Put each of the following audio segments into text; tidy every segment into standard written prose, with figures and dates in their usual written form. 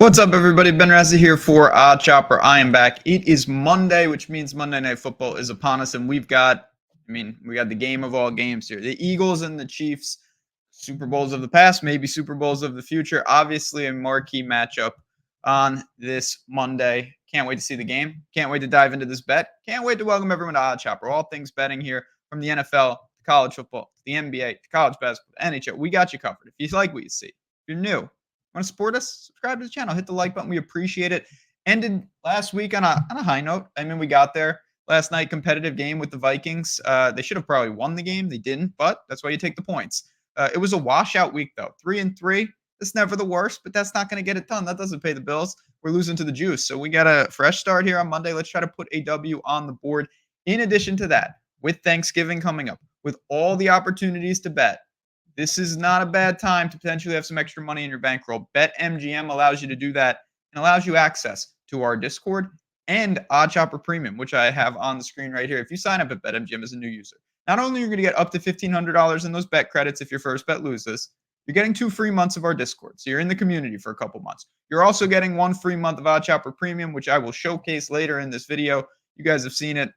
What's up, everybody? Ben Razzie here for Odd Chopper. I am back. It is Monday, which means Monday Night Football is upon us, and we got the game of all games here. The Eagles and the Chiefs, Super Bowls of the past, maybe Super Bowls of the future. Obviously, a marquee matchup on this Monday. Can't wait to see the game. Can't wait to dive into this bet. Can't wait to welcome everyone to Odd Chopper. All things betting here, from the NFL to college football to the NBA to college basketball to NHL. We got you covered. If you like what you see, if you're new, want to support us? Subscribe to the channel. Hit the like button. We appreciate it. Ended last week on a high note. I mean, we got there last night. Competitive game with the Vikings. They should have probably won the game. They didn't, but that's why you take the points. It was a washout week though. 3-3. It's never the worst, but that's not going to get it done. That doesn't pay the bills. We're losing to the juice. So we got a fresh start here on Monday. Let's try to put a W on the board. In addition to that, with Thanksgiving coming up, with all the opportunities to bet, this is not a bad time to potentially have some extra money in your bankroll. BetMGM allows you to do that and allows you access to our Discord and Odd Chopper Premium, which I have on the screen right here. If you sign up at BetMGM as a new user, not only are you going to get up to $1,500 in those bet credits if your first bet loses, you're getting 2 free months of our Discord. So you're in the community for a couple months. You're also getting 1 free month of Odd Chopper Premium, which I will showcase later in this video. You guys have seen it.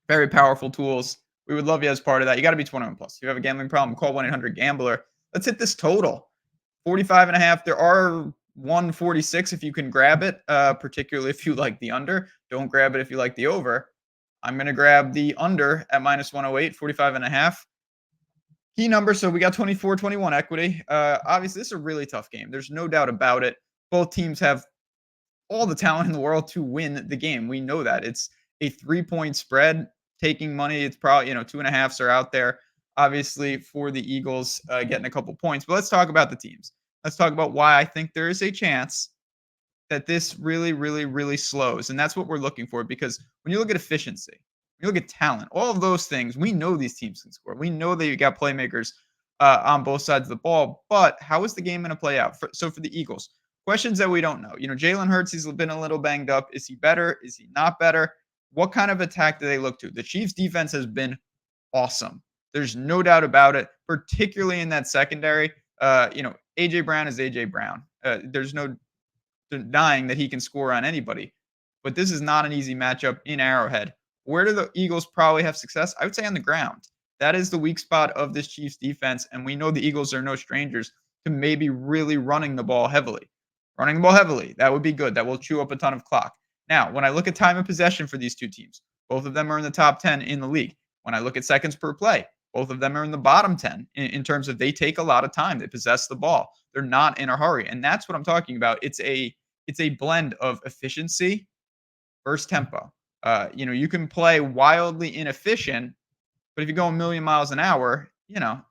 Very powerful tools. We would love you as part of that. You got to be 21 plus. If you have a gambling problem, call 1-800-GAMBLER. Let's hit this total. 45.5. There are 146 if you can grab it, particularly if you like the under. Don't grab it if you like the over. I'm going to grab the under at -108, 45.5. Key number, so we got 24-21 equity. Obviously, this is a really tough game. There's no doubt about it. Both teams have all the talent in the world to win the game. We know that. It's a 3-point spread. Taking money, it's probably, 2.5s are out there, obviously, for the Eagles getting a couple points. But let's talk about the teams. Let's talk about why I think there is a chance that this really, really, really slows. And that's what we're looking for, because when you look at efficiency, when you look at talent, all of those things, we know these teams can score. We know that you got playmakers on both sides of the ball. But how is the game going to play out? So for the Eagles, questions that we don't know. Jalen Hurts, he's been a little banged up. Is he better? Is he not better? What kind of attack do they look to? The Chiefs' defense has been awesome. There's no doubt about it, particularly in that secondary. A.J. Brown is A.J. Brown. There's no denying that he can score on anybody. But this is not an easy matchup in Arrowhead. Where do the Eagles probably have success? I would say on the ground. That is the weak spot of this Chiefs defense, and we know the Eagles are no strangers to maybe really running the ball heavily. Running the ball heavily, that would be good. That will chew up a ton of clock. Now, when I look at time of possession for these two teams, both of them are in the top 10 in the league. When I look at seconds per play, both of them are in the bottom 10 in terms of they take a lot of time. They possess the ball. They're not in a hurry. And that's what I'm talking about. It's a blend of efficiency versus tempo. You can play wildly inefficient, but if you go a million miles an hour,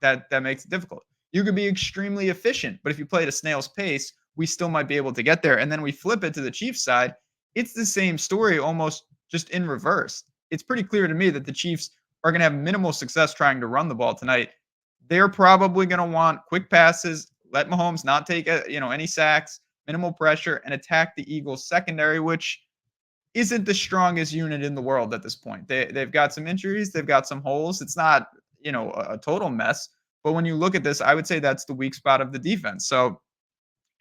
that makes it difficult. You could be extremely efficient, but if you play at a snail's pace, we still might be able to get there. And then we flip it to the Chiefs side. It's the same story, almost just in reverse. It's pretty clear to me that the Chiefs are going to have minimal success trying to run the ball tonight. They're probably going to want quick passes, let Mahomes not take any sacks, minimal pressure, and attack the Eagles secondary, which isn't the strongest unit in the world at this point. They've got some injuries, they've got some holes. It's not a total mess, but when you look at this, I would say that's the weak spot of the defense. So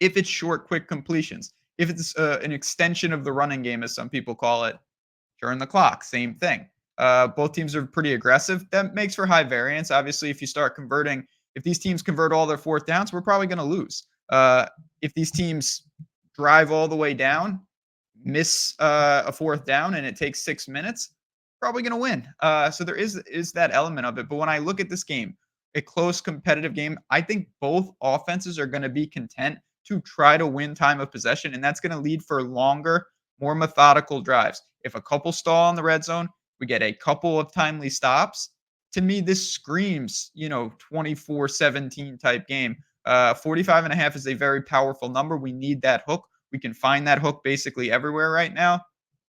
if it's short, quick completions, if it's an extension of the running game, as some people call it, turn the clock, same thing. Both teams are pretty aggressive. That makes for high variance. Obviously, if these teams convert all their fourth downs, we're probably going to lose. If these teams drive all the way down, miss a fourth down, and it takes 6 minutes, probably going to win. So there is that element of it. But when I look at this game, a close competitive game, I think both offenses are going to be content to try to win time of possession, and that's going to lead for longer, more methodical drives. If a couple stall in the red zone, we get a couple of timely stops. To me, this screams, 24-17 type game. 45.5 is a very powerful number. We need that hook. We can find that hook basically everywhere right now.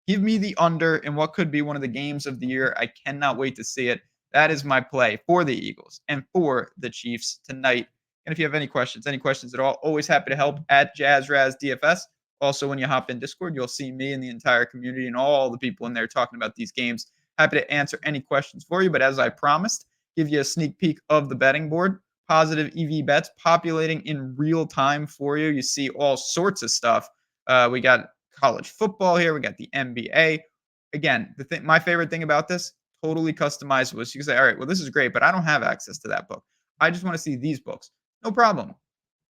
Give me the under in what could be one of the games of the year. I cannot wait to see it. That is my play for the Eagles and for the Chiefs tonight. And if you have any questions at all, always happy to help at JazzRazDFS. Also, when you hop in Discord, you'll see me and the entire community and all the people in there talking about these games. Happy to answer any questions for you. But as I promised, give you a sneak peek of the betting board. Positive EV bets populating in real time for you. You see all sorts of stuff We got college football here. We got the NBA. Again, my favorite thing about this, totally customizable. So you can say, all right, well, this is great, but I don't have access to that book. I just want to see these books. No problem.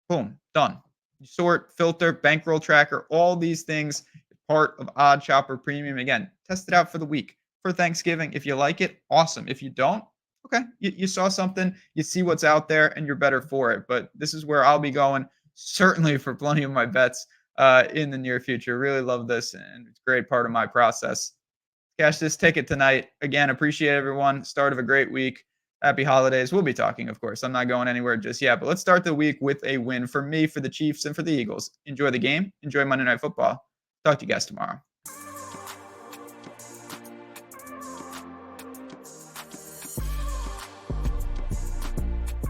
Boom, done. Sort, filter, bankroll tracker, all these things, part of Odd Chopper Premium. Again, test it out for the week. For Thanksgiving, if you like it, awesome. If you don't, okay, you saw something, you see what's out there, and you're better for it. But this is where I'll be going, certainly for plenty of my bets in the near future. Really love this, and it's a great part of my process. Cash this ticket tonight. Again, appreciate everyone. Start of a great week. Happy holidays. We'll be talking, of course. I'm not going anywhere just yet, but let's start the week with a win for me, for the Chiefs, and for the Eagles. Enjoy the game. Enjoy Monday Night Football. Talk to you guys tomorrow.